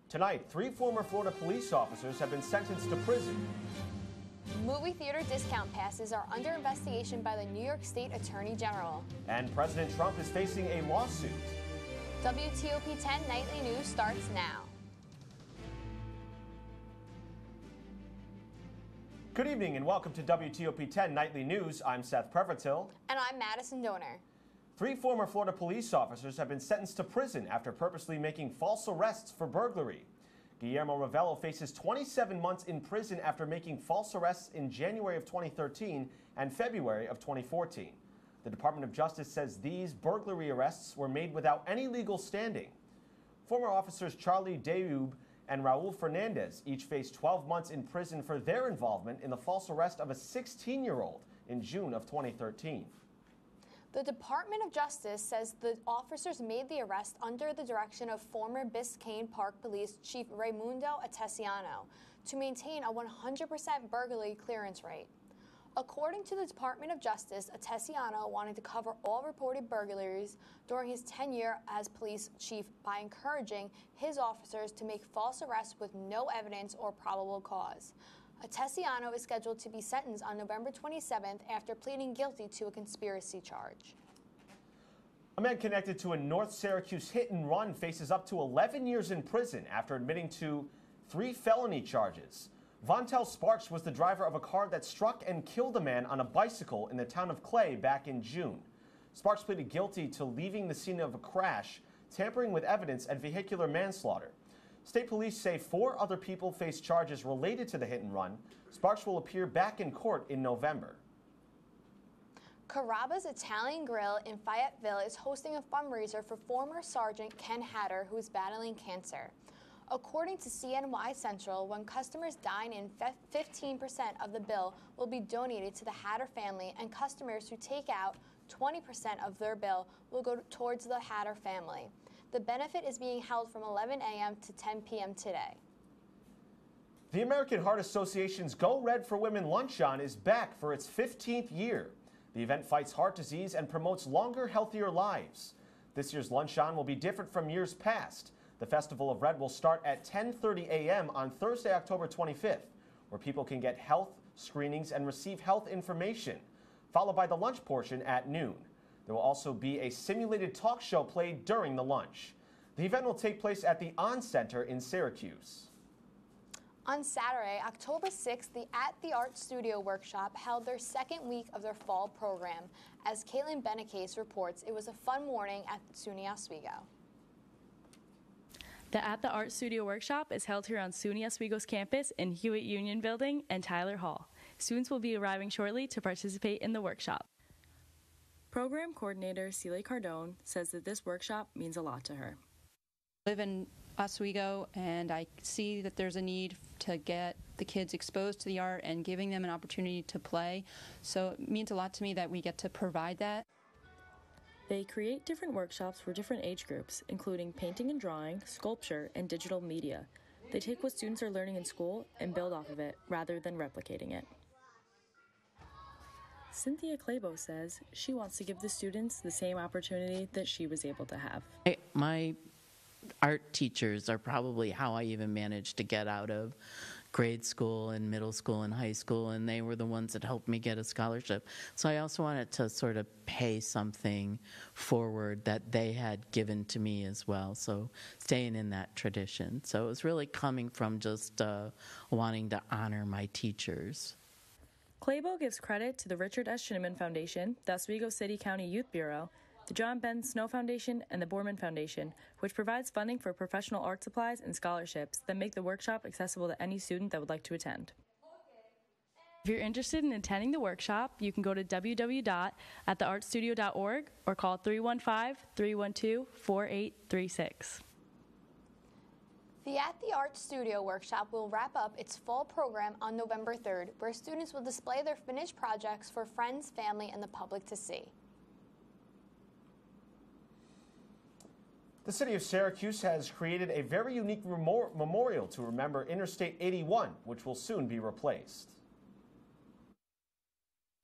Tonight, 3 former Florida police officers have been sentenced to prison. Movie theater discount passes are under investigation by the New York State Attorney General. And President Trump is facing a lawsuit. WTOP10 Nightly News starts now. Good evening and welcome to WTOP10 Nightly News. I'm Seth Prevertil. And I'm Madison Donor. 3 former Florida police officers have been sentenced to prison after purposely making false arrests for burglary. Guillermo Ravello faces 27 months in prison after making false arrests in January of 2013 and February of 2014. The Department of Justice says these burglary arrests were made without any legal standing. Former officers Charlie Deub and Raul Fernandez each faced 12 months in prison for their involvement in the false arrest of a 16-year-old in June of 2013. The Department of Justice says the officers made the arrest under the direction of former Biscayne Park Police Chief Raimundo Atesiano to maintain a 100% burglary clearance rate. According to the Department of Justice, Atesiano wanted to cover all reported burglaries during his tenure as police chief by encouraging his officers to make false arrests with no evidence or probable cause. Atesiano is scheduled to be sentenced on November 27th after pleading guilty to a conspiracy charge. A man connected to a North Syracuse hit and run faces up to 11 years in prison after admitting to 3 felony charges. Vontel Sparks was the driver of a car that struck and killed a man on a bicycle in the town of Clay back in June. Sparks pleaded guilty to leaving the scene of a crash, tampering with evidence, and vehicular manslaughter. State police say 4 other people face charges related to the hit and run. Sparks will appear back in court in November. Carrabba's Italian Grill in Fayetteville is hosting a fundraiser for former Sergeant Ken Hatter, who is battling cancer. According to CNY Central, when customers dine in, 15% of the bill will be donated to the Hatter family, and customers who take out 20% of their bill will go towards the Hatter family. The benefit is being held from 11 a.m. to 10 p.m. today. The American Heart Association's Go Red for Women Luncheon is back for its 15th year. The event fights heart disease and promotes longer, healthier lives. This year's Luncheon will be different from years past. The Festival of Red will start at 10:30 a.m. on Thursday, October 25th, where people can get health screenings and receive health information, followed by the lunch portion at noon. There will also be a simulated talk show played during the lunch. The event will take place at the On Center in Syracuse. On Saturday, October 6th, the At the Art Studio Workshop held their second week of their fall program. As Caitlin Benecase reports, it was a fun morning at SUNY Oswego. The At the Art Studio Workshop is held here on SUNY Oswego's campus in Hewitt Union Building and Tyler Hall. Students will be arriving shortly to participate in the workshop. Program Coordinator Celia Cardone says that this workshop means a lot to her. I live in Oswego, and I see that there's a need to get the kids exposed to the art and giving them an opportunity to play. So it means a lot to me that we get to provide that. They create different workshops for different age groups, including painting and drawing, sculpture, and digital media. They take what students are learning in school and build off of it, rather than replicating it. Cynthia Clabo says she wants to give the students the same opportunity that she was able to have. My art teachers are probably how I even managed to get out of grade school and middle school and high school, and they were the ones that helped me get a scholarship. So I also wanted to sort of pay something forward that they had given to me as well, so staying in that tradition. So it was really coming from just wanting to honor my teachers. Clabo gives credit to the Richard S. Shinneman Foundation, the Oswego City County Youth Bureau, the John Ben Snow Foundation, and the Borman Foundation, which provides funding for professional art supplies and scholarships that make the workshop accessible to any student that would like to attend. If you're interested in attending the workshop, you can go to www.attheartstudio.org or call 315-312-4836. The At the Art Studio Workshop will wrap up its fall program on November 3rd, where students will display their finished projects for friends, family, and the public to see. The city of Syracuse has created a very unique memorial to remember Interstate 81, which will soon be replaced.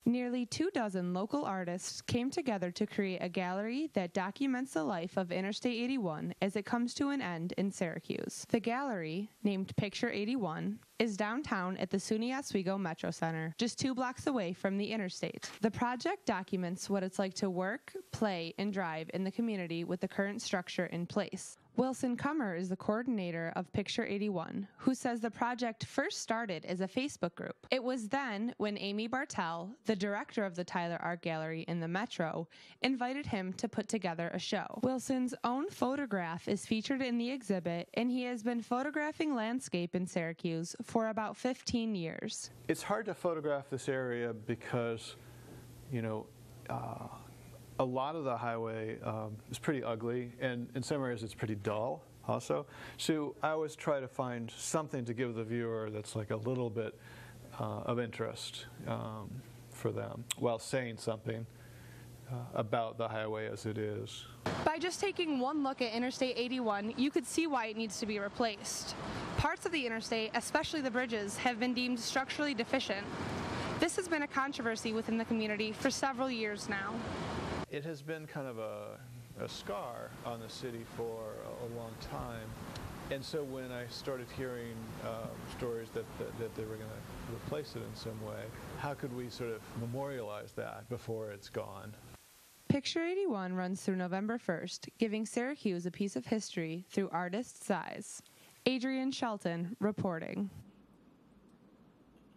Nearly 24 local artists came together to create a gallery that documents the life of Interstate 81 as it comes to an end in Syracuse. The gallery, named Picture 81, is downtown at the SUNY Oswego Metro Center, just 2 blocks away from the interstate. The project documents what it's like to work, play, and drive in the community with the current structure in place. Wilson Kummer is the coordinator of Picture 81, who says the project first started as a Facebook group. It was then when Amy Bartell, the director of the Tyler Art Gallery in the Metro, invited him to put together a show. Wilson's own photograph is featured in the exhibit, and he has been photographing landscape in Syracuse for about 15 years. It's hard to photograph this area because, a lot of the highway is pretty ugly, and in some areas it's pretty dull also. So I always try to find something to give the viewer that's like a little bit of interest for them while saying something about the highway as it is. By just taking one look at Interstate 81, you could see why it needs to be replaced. Parts of the interstate, especially the bridges, have been deemed structurally deficient. This has been a controversy within the community for several years now. It has been kind of a scar on the city for a long time, and so when I started hearing stories that they were going to replace it in some way, how could we sort of memorialize that before it's gone? Picture 81 runs through November 1st, giving Syracuse a piece of history through artists' eyes. Adrian Shelton reporting.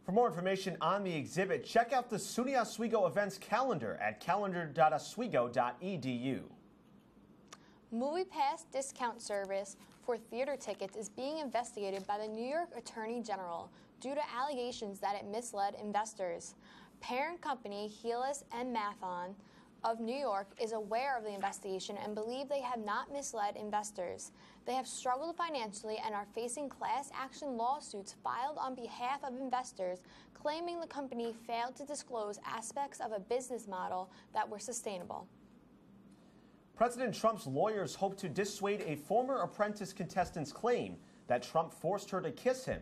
For more information on the exhibit, check out the SUNY Oswego events calendar at calendar.oswego.edu. MoviePass discount service for theater tickets is being investigated by the New York Attorney General due to allegations that it misled investors. Parent company Helis and Mathon of New York is aware of the investigation and believe they have not misled investors. They have struggled financially and are facing class action lawsuits filed on behalf of investors, claiming the company failed to disclose aspects of a business model that were sustainable. President Trump's lawyers hope to dissuade a former Apprentice contestant's claim that Trump forced her to kiss him.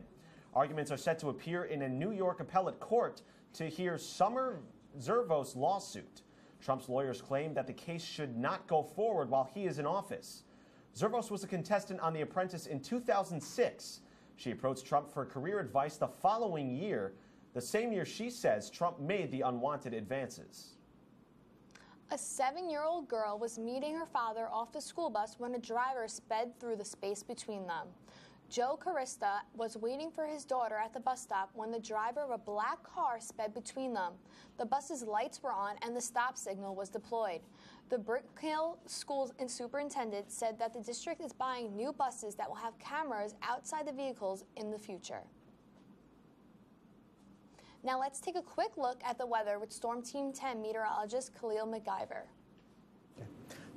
Arguments are set to appear in a New York appellate court to hear Summer Zervos' lawsuit. Trump's lawyers claim that the case should not go forward while he is in office. Zervos was a contestant on The Apprentice in 2006. She approached Trump for career advice the following year, the same year she says Trump made the unwanted advances. A 7-year-old girl was meeting her father off the school bus when a driver sped through the space between them. Joe Carista was waiting for his daughter at the bus stop when the driver of a black car sped between them. The bus's lights were on and the stop signal was deployed. The Brick Hill School's superintendent said that the district is buying new buses that will have cameras outside the vehicles in the future. Now let's take a quick look at the weather with Storm Team 10 meteorologist Khalil McGyver.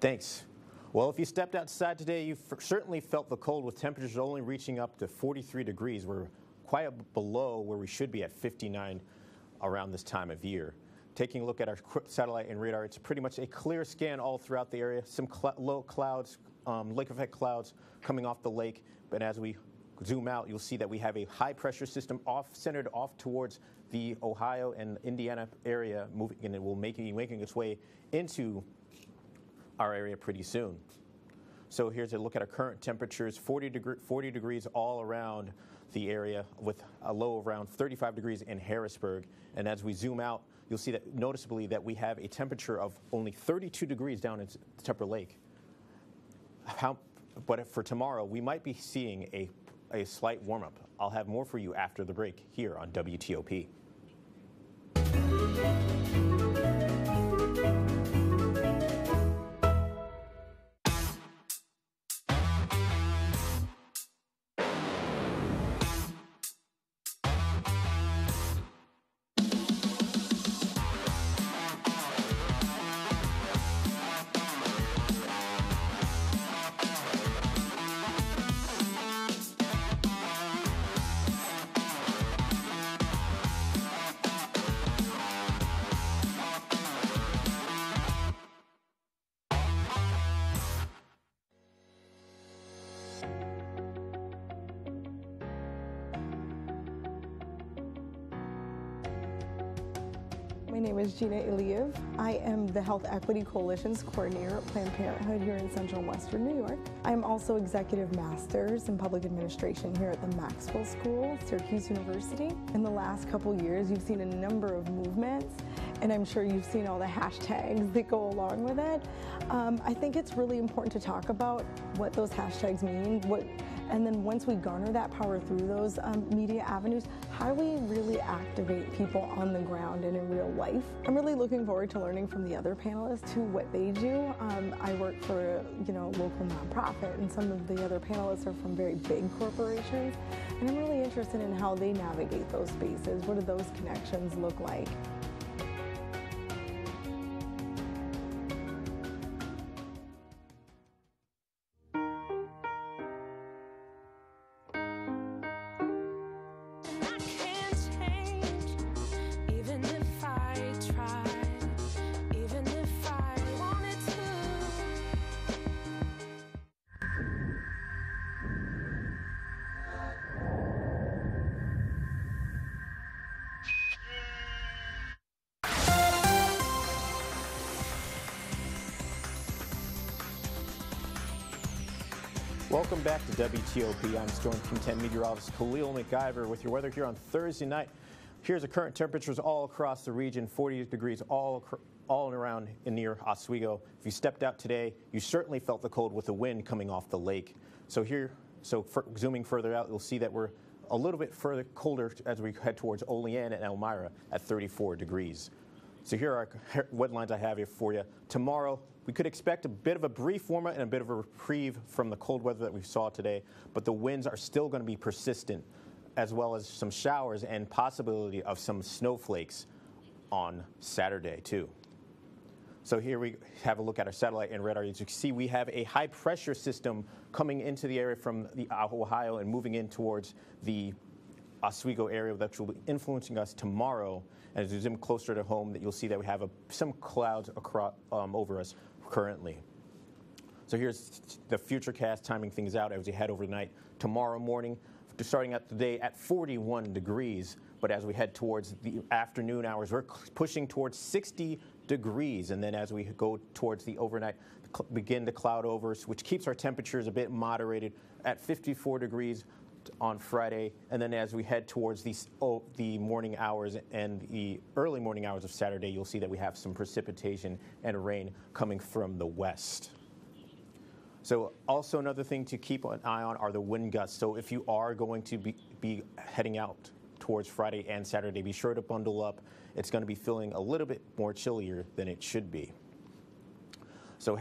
Thanks. Well, if you stepped outside today, you certainly felt the cold with temperatures only reaching up to 43 degrees. We're quite below where we should be at 59 around this time of year. Taking a look at our satellite and radar, it's pretty much a clear scan all throughout the area. Some low clouds, lake effect clouds coming off the lake. But as we zoom out, you'll see that we have a high pressure system centered off towards the Ohio and Indiana area, moving, and it will be making its way into our area pretty soon. So here's a look at our current temperatures, 40 degrees all around the area with a low of around 35 degrees in Harrisburg. And as we zoom out, you'll see that noticeably that we have a temperature of only 32 degrees down in Tupper Lake. But for tomorrow, we might be seeing a slight warm-up. I'll have more for you after the break here on WTOP. name is Gina Iliev. I am the Health Equity Coalition's coordinator at Planned Parenthood here in Central and Western New York. I am also Executive Masters in Public Administration here at the Maxwell School, Syracuse University. In the last couple years, you've seen a number of movements, and I'm sure you've seen all the hashtags that go along with it. I think it's really important to talk about what those hashtags mean, and then once we garner that power through those media avenues, how do we really activate people on the ground and in real life? I'm really looking forward to learning from the other panelists too what they do. I work for a local nonprofit, and some of the other panelists are from very big corporations, and I'm really interested in how they navigate those spaces. What do those connections look like? Welcome back to WTOP. I'm Storm Team 10 meteorologist Khalil McIver with your weather here on Thursday night. Here's the current temperatures all across the region, 40 degrees all and around and near Oswego. If you stepped out today, you certainly felt the cold with the wind coming off the lake. Zooming further out, you'll see that we're a little bit further colder as we head towards Olean and Elmira at 34 degrees. So here are what lines I have here for you. Tomorrow, we could expect a bit of a brief warm-up and a bit of a reprieve from the cold weather that we saw today, but the winds are still going to be persistent, as well as some showers and possibility of some snowflakes on Saturday, too. So here we have a look at our satellite and radar. As you can see, we have a high-pressure system coming into the area from the Ohio and moving in towards the Oswego area that will be influencing us tomorrow. And as we zoom closer to home, that you'll see that we have some clouds across, over us currently. So here's the futurecast timing things out as we head overnight. Tomorrow morning, starting out the day at 41 degrees, but as we head towards the afternoon hours, we're pushing towards 60 degrees. And then as we go towards the overnight, begin to cloud over, which keeps our temperatures a bit moderated at 54 degrees on Friday, and then as we head towards the morning hours and the early morning hours of Saturday, you'll see that we have some precipitation and rain coming from the west. So also another thing to keep an eye on are the wind gusts. So if you are going to be heading out towards Friday and Saturday, be sure to bundle up. It's going to be feeling a little bit more chillier than it should be. So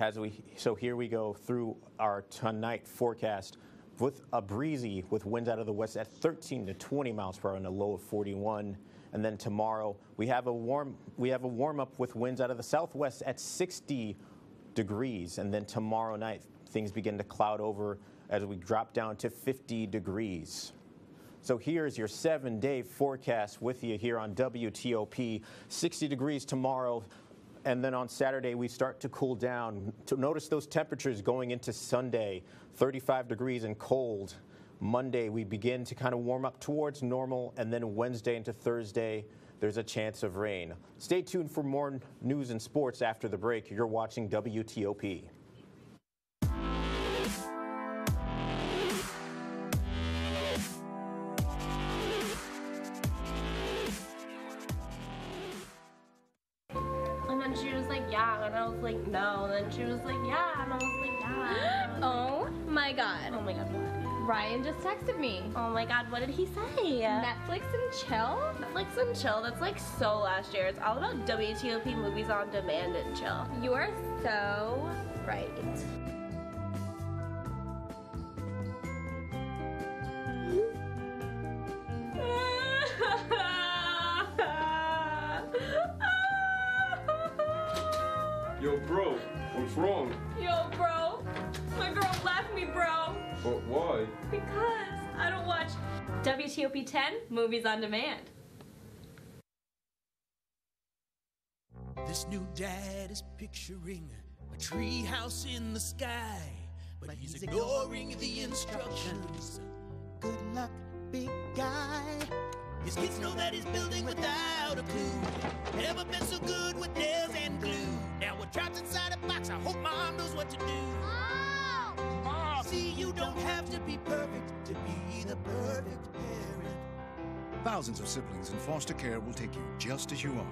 here we go through our tonight forecast. With a breezy with winds out of the west at 13 to 20 miles per hour and a low of 41. And then tomorrow we have a warm up with winds out of the southwest at 60 degrees. And then tomorrow night things begin to cloud over as we drop down to 50 degrees. So here's your 7-day forecast with you here on WTOP. 60 degrees tomorrow. And then on Saturday, we start to cool down. Notice those temperatures going into Sunday, 35 degrees and cold. Monday, we begin to kind of warm up towards normal. And then Wednesday into Thursday, there's a chance of rain. Stay tuned for more news and sports after the break. You're watching WTOP. She was like, yeah, and I was like, no, and then she was like, yeah, and I was like, yeah. Oh my god. Oh my god, what? Ryan just texted me. Oh my god, what did he say? Netflix and chill? Netflix and chill, that's like so last year. It's all about WTOP movies on demand and chill. You are so right. Yo, bro, what's wrong? Yo, bro, my girl left me, bro. But why? Because I don't watch WTOP10 movies on demand. This new dad is picturing a tree house in the sky, but he's ignoring the instructions. Good luck, big guy. His kids know that he's building without a clue. Never been so what to do. Mom! See, you don't have to be perfect to be the perfect parent. Thousands of siblings in foster care will take you just as you are.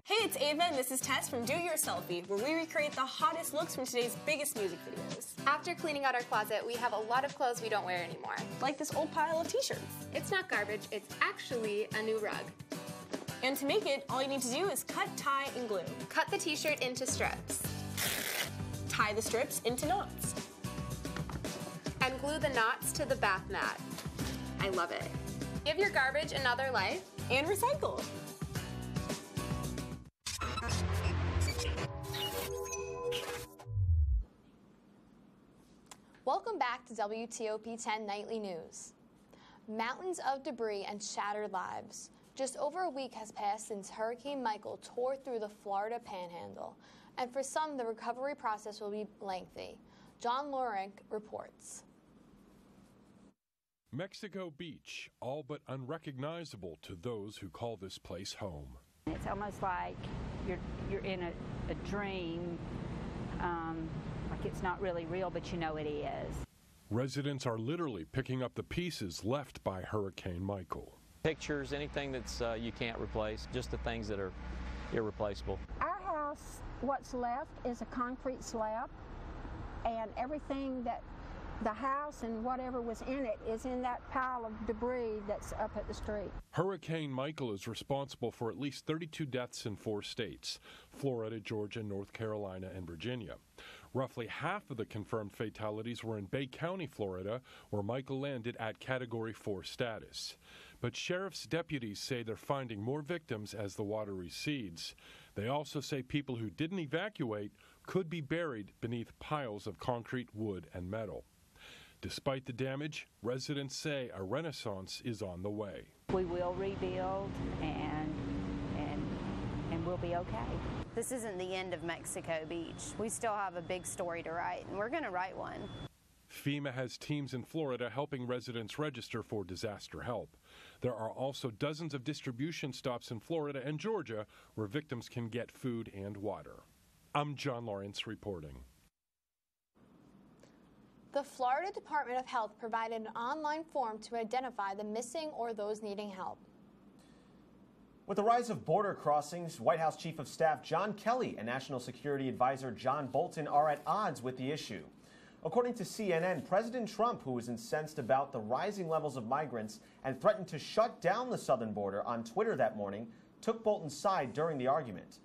Hey, it's Ava, and this is Tess from Do Your Selfie, where we recreate the hottest looks from today's biggest music videos. After cleaning out our closet, we have a lot of clothes we don't wear anymore. Like this old pile of t-shirts. It's not garbage, it's actually a new rug. And to make it, all you need to do is cut, tie, and glue. Cut the t-shirt into strips. Tie the strips into knots. And glue the knots to the bath mat. I love it. Give your garbage another life. And recycle. Welcome back to WTOP10 Nightly News. Mountains of debris and shattered lives. Just over a week has passed since Hurricane Michael tore through the Florida Panhandle, and for some, the recovery process will be lengthy. John Lorenk reports. Mexico Beach, all but unrecognizable to those who call this place home. It's almost like you're in a dream, like it's not really real, but you know it is. Residents are literally picking up the pieces left by Hurricane Michael. Pictures, anything that's you can't replace, just the things that are irreplaceable. Our house, what's left is a concrete slab, and everything that the house and whatever was in it is in that pile of debris that's up at the street. Hurricane Michael is responsible for at least 32 deaths in 4 states: Florida, Georgia, North Carolina, and Virginia. Roughly half of the confirmed fatalities were in Bay County, Florida, where Michael landed at Category 4 status. But sheriff's deputies say they're finding more victims as the water recedes. They also say people who didn't evacuate could be buried beneath piles of concrete, wood, and metal. Despite the damage, residents say a renaissance is on the way. We will rebuild and we'll be okay. This isn't the end of Mexico Beach. We still have a big story to write, and we're going to write one. FEMA has teams in Florida helping residents register for disaster help. There are also dozens of distribution stops in Florida and Georgia where victims can get food and water. I'm John Lawrence reporting. The Florida Department of Health provided an online form to identify the missing or those needing help. With the rise of border crossings, White House Chief of Staff John Kelly and National Security Advisor John Bolton are at odds with the issue. According to CNN, President Trump, who was incensed about the rising levels of migrants and threatened to shut down the southern border on Twitter that morning, took Bolton's side during the argument.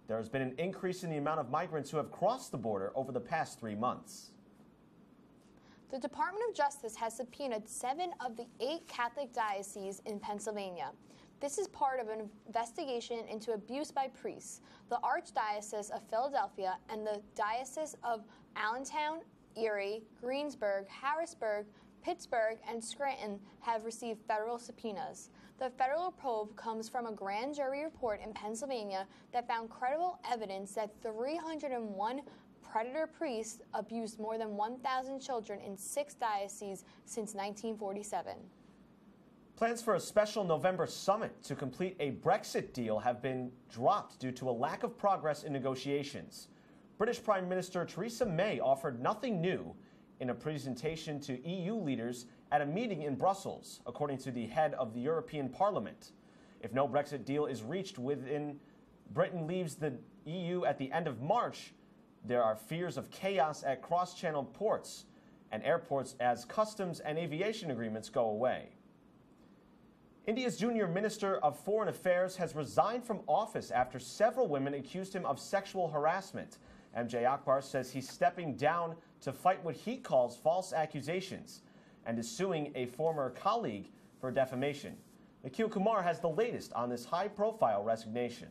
There has been an increase in the amount of migrants who have crossed the border over the past 3 months. The Department of Justice has subpoenaed 7 of the 8 Catholic dioceses in Pennsylvania. This is part of an investigation into abuse by priests. The Archdiocese of Philadelphia and the Diocese of Allentown, Erie, Greensburg, Harrisburg, Pittsburgh, and Scranton have received federal subpoenas. The federal probe comes from a grand jury report in Pennsylvania that found credible evidence that 301 predator priests abused more than 1,000 children in 6 dioceses since 1947. Plans for a special November summit to complete a Brexit deal have been dropped due to a lack of progress in negotiations. British Prime Minister Theresa May offered nothing new in a presentation to EU leaders at a meeting in Brussels, according to the head of the European Parliament. If no Brexit deal is reached within Britain leaves the EU at the end of March, there are fears of chaos at cross-channel ports and airports as customs and aviation agreements go away. India's junior Minister of Foreign Affairs has resigned from office after several women accused him of sexual harassment. MJ Akbar says he's stepping down to fight what he calls false accusations and is suing a former colleague for defamation. Nikhil Kumar has the latest on this high-profile resignation.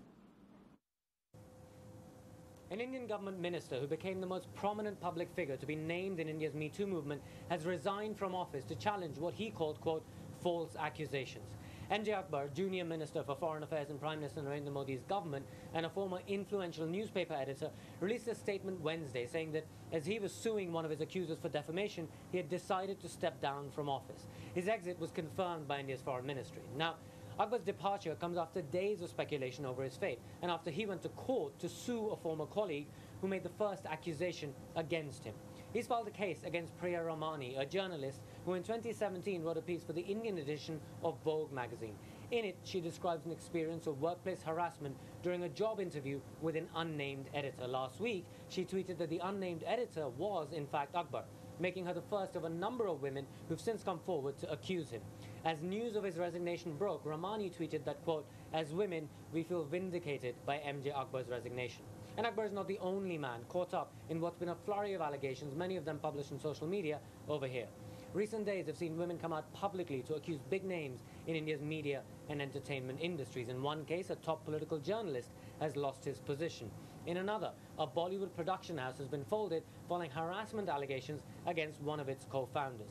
An Indian government minister who became the most prominent public figure to be named in India's Me Too movement has resigned from office to challenge what he called, quote, false accusations. MJ Akbar, junior minister for foreign affairs in Prime Minister Narendra Modi's government and a former influential newspaper editor, released a statement Wednesday saying that as he was suing one of his accusers for defamation, he had decided to step down from office. His exit was confirmed by India's foreign ministry. Now, Akbar's departure comes after days of speculation over his fate and after he went to court to sue a former colleague who made the first accusation against him. He's filed a case against Priya Ramani, a journalist who in 2017 wrote a piece for the Indian edition of Vogue magazine. In it, she describes an experience of workplace harassment during a job interview with an unnamed editor. Last week, she tweeted that the unnamed editor was, in fact, Akbar, making her the first of a number of women who've since come forward to accuse him. As news of his resignation broke, Ramani tweeted that, quote, "As women, we feel vindicated by MJ Akbar's resignation." And Akbar is not the only man caught up in what's been a flurry of allegations, many of them published on social media over here. Recent days have seen women come out publicly to accuse big names in India's media and entertainment industries. In one case, a top political journalist has lost his position. In another, a Bollywood production house has been folded following harassment allegations against one of its co-founders.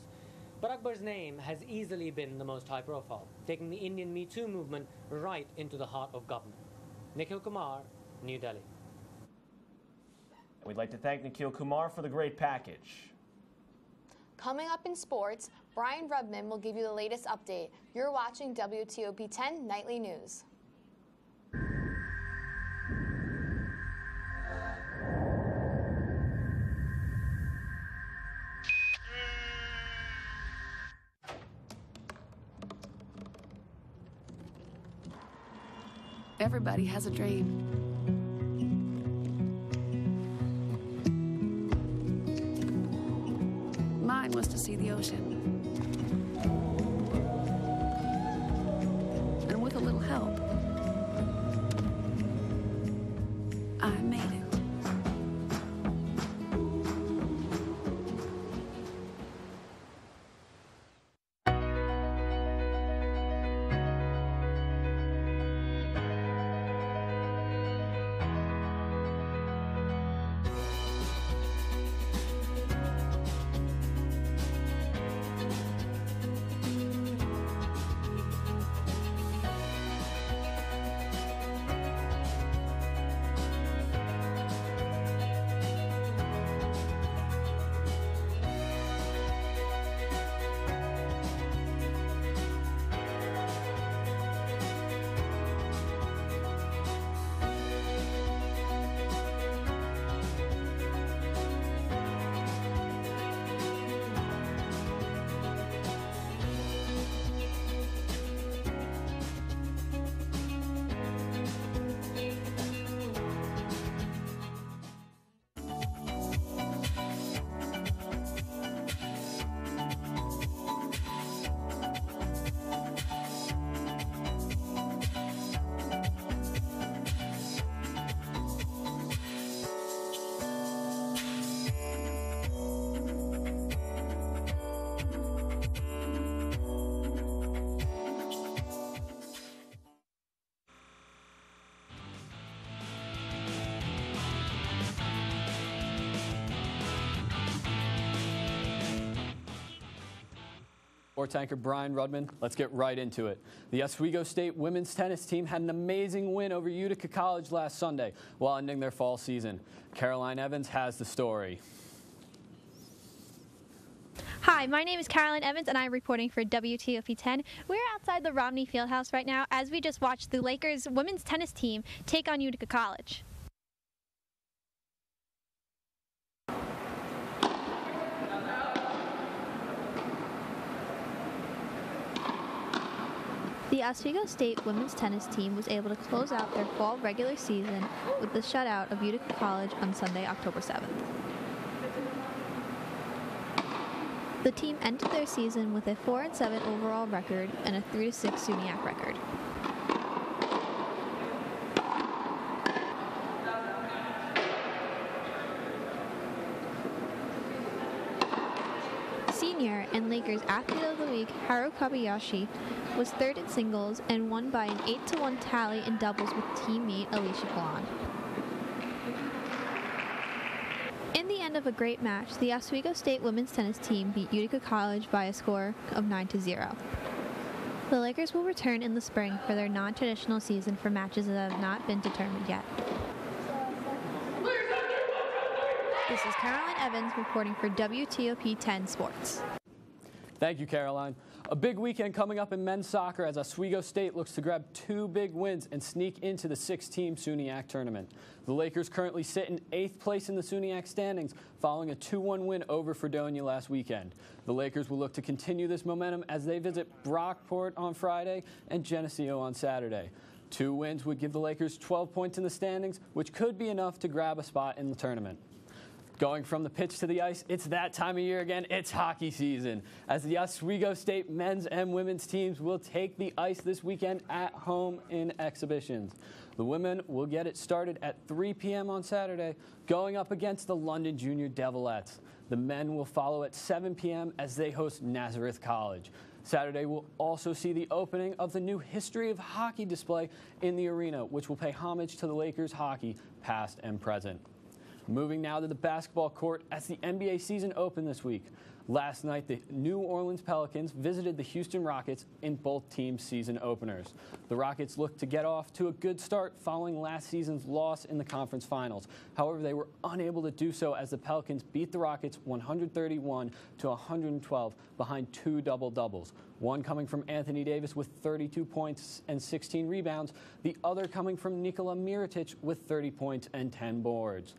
But Akbar's name has easily been the most high-profile, taking the Indian Me Too movement right into the heart of government. Nikhil Kumar, New Delhi. We'd like to thank Nikhil Kumar for the great package. Coming up in sports, Brian Rudman will give you the latest update. You're watching WTOP10 Nightly News. Everybody has a dream. Mine was to see the ocean. And with a little help, I made it. Sports anchor Brian Rudman. Let's get right into it. The Oswego State women's tennis team had an amazing win over Utica College last Sunday while ending their fall season. Caroline Evans has the story. Hi, my name is Caroline Evans, and I'm reporting for WTOP10. We're outside the Romney Fieldhouse right now as we just watched the Lakers women's tennis team take on Utica College. The Oswego State women's tennis team was able to close out their fall regular season with the shutout of Utica College on Sunday, October 7th. The team ended their season with a 4-7 overall record and a 3-6 SUNYAC record. Senior and Lakers Athlete of the Week Haru Kabayashi was third in singles and won by an 8-1 tally in doubles with teammate Alicia Kalan. In the end of a great match, the Oswego State women's tennis team beat Utica College by a score of 9-0. The Lakers will return in the spring for their non-traditional season for matches that have not been determined yet. This is Caroline Evans reporting for WTOP 10 Sports. Thank you, Caroline. A big weekend coming up in men's soccer as Oswego State looks to grab 2 big wins and sneak into the 6-team SUNYAC tournament. The Lakers currently sit in 8th place in the SUNYAC standings following a 2-1 win over Fredonia last weekend. The Lakers will look to continue this momentum as they visit Brockport on Friday and Geneseo on Saturday. 2 wins would give the Lakers 12 points in the standings, which could be enough to grab a spot in the tournament. Going from the pitch to the ice, it's that time of year again. It's hockey season, as the Oswego State men's and women's teams will take the ice this weekend at home in exhibitions. The women will get it started at 3 p.m. on Saturday, going up against the London Junior Devilettes. The men will follow at 7 p.m. as they host Nazareth College. Saturday will also see the opening of the new History of Hockey display in the arena, which will pay homage to the Lakers hockey, past and present. Moving now to the basketball court as the NBA season opened this week. Last night, the New Orleans Pelicans visited the Houston Rockets in both teams' season openers. The Rockets looked to get off to a good start following last season's loss in the conference finals. However, they were unable to do so as the Pelicans beat the Rockets 131-112 behind 2 double-doubles. One coming from Anthony Davis with 32 points and 16 rebounds, the other coming from Nikola Mirotic with 30 points and 10 boards.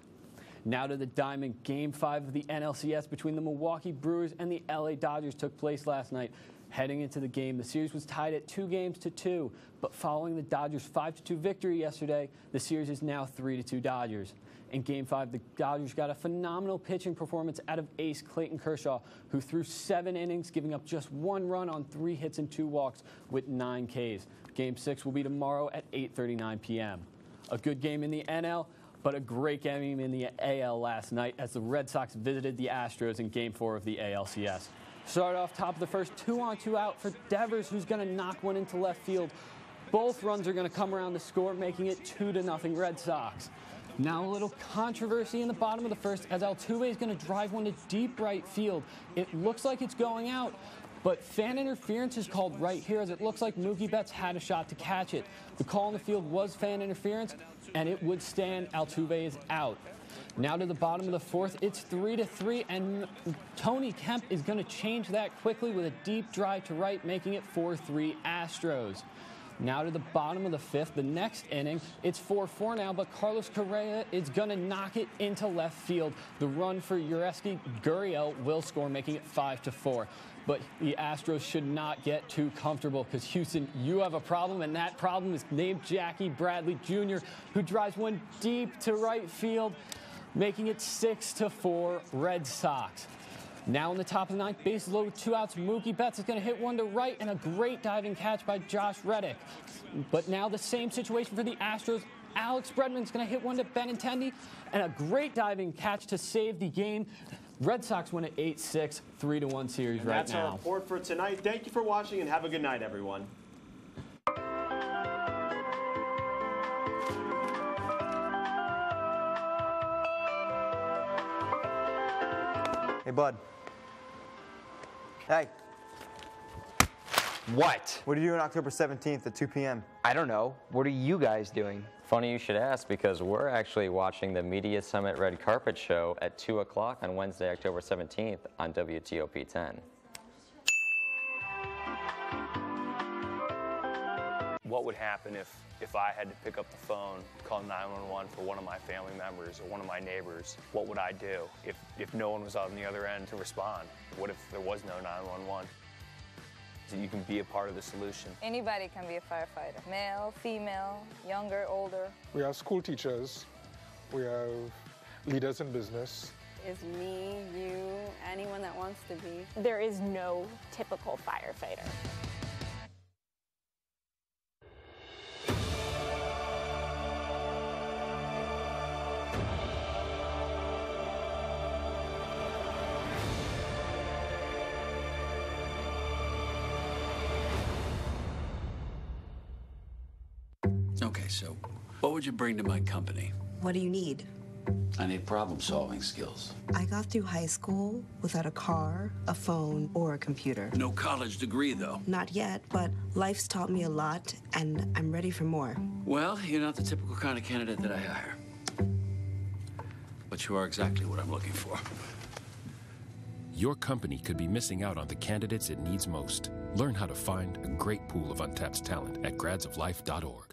Now to the Diamond. Game 5 of the NLCS between the Milwaukee Brewers and the LA Dodgers took place last night. Heading into the game, the series was tied at 2-2, but following the Dodgers' 5-2 victory yesterday, the series is now 3-2 Dodgers. In Game 5, the Dodgers got a phenomenal pitching performance out of ace Clayton Kershaw, who threw 7 innings, giving up just 1 run on 3 hits and 2 walks with 9 Ks. Game 6 will be tomorrow at 8:39 p.m. A good game in the NL, but a great game in the AL last night as the Red Sox visited the Astros in Game 4 of the ALCS. Started off top of the first, 2-on-2 out for Devers, who's going to knock one into left field. Both runs are going to come around to score, making it 2-0 Red Sox. Now a little controversy in the bottom of the first as Altuve is going to drive one to deep right field. It looks like it's going out, but fan interference is called right here as it looks like Mookie Betts had a shot to catch it. The call on the field was fan interference, and it would stand. Altuve is out. Now to the bottom of the fourth, it's 3-3, and Tony Kemp is going to change that quickly with a deep drive to right, making it 4-3 Astros. Now to the bottom of the fifth, the next inning, it's 4-4 now, but Carlos Correa is going to knock it into left field. The run for Yuriesky Gurriel will score, making it 5-4. But the Astros should not get too comfortable because, Houston, you have a problem, and that problem is named Jackie Bradley Jr., who drives one deep to right field, making it 6-4 Red Sox. Now in the top of the ninth, bases loaded with 2 outs, Mookie Betts is going to hit one to right, and a great diving catch by Josh Reddick. But now the same situation for the Astros. Alex Bregman's going to hit one to Benintendi, and a great diving catch to save the game. Red Sox win at 8-6, 3-1 series and right that's now. Our report for tonight. Thank you for watching, and have a good night, everyone. Hey, bud. Hey. What? What are you doing October 17th at 2 p.m.? I don't know. What are you guys doing? Funny you should ask, because we're actually watching the Media Summit Red Carpet Show at 2 o'clock on Wednesday, October 17th on WTOP10. What would happen if I had to pick up the phone, call 911 for one of my family members or one of my neighbors? What would I do if no one was on the other end to respond? What if there was no 911? So you can be a part of the solution. Anybody can be a firefighter. Male, female, younger, older. We have school teachers. We have leaders in business. Is me, you, anyone that wants to be. There is no typical firefighter. Okay, so what would you bring to my company? What do you need? I need problem-solving skills. I got through high school without a car, a phone, or a computer. No college degree, though. Not yet, but life's taught me a lot, and I'm ready for more. Well, you're not the typical kind of candidate that I hire. But you are exactly what I'm looking for. your company could be missing out on the candidates it needs most. Learn how to find a great pool of untapped talent at gradsoflife.org.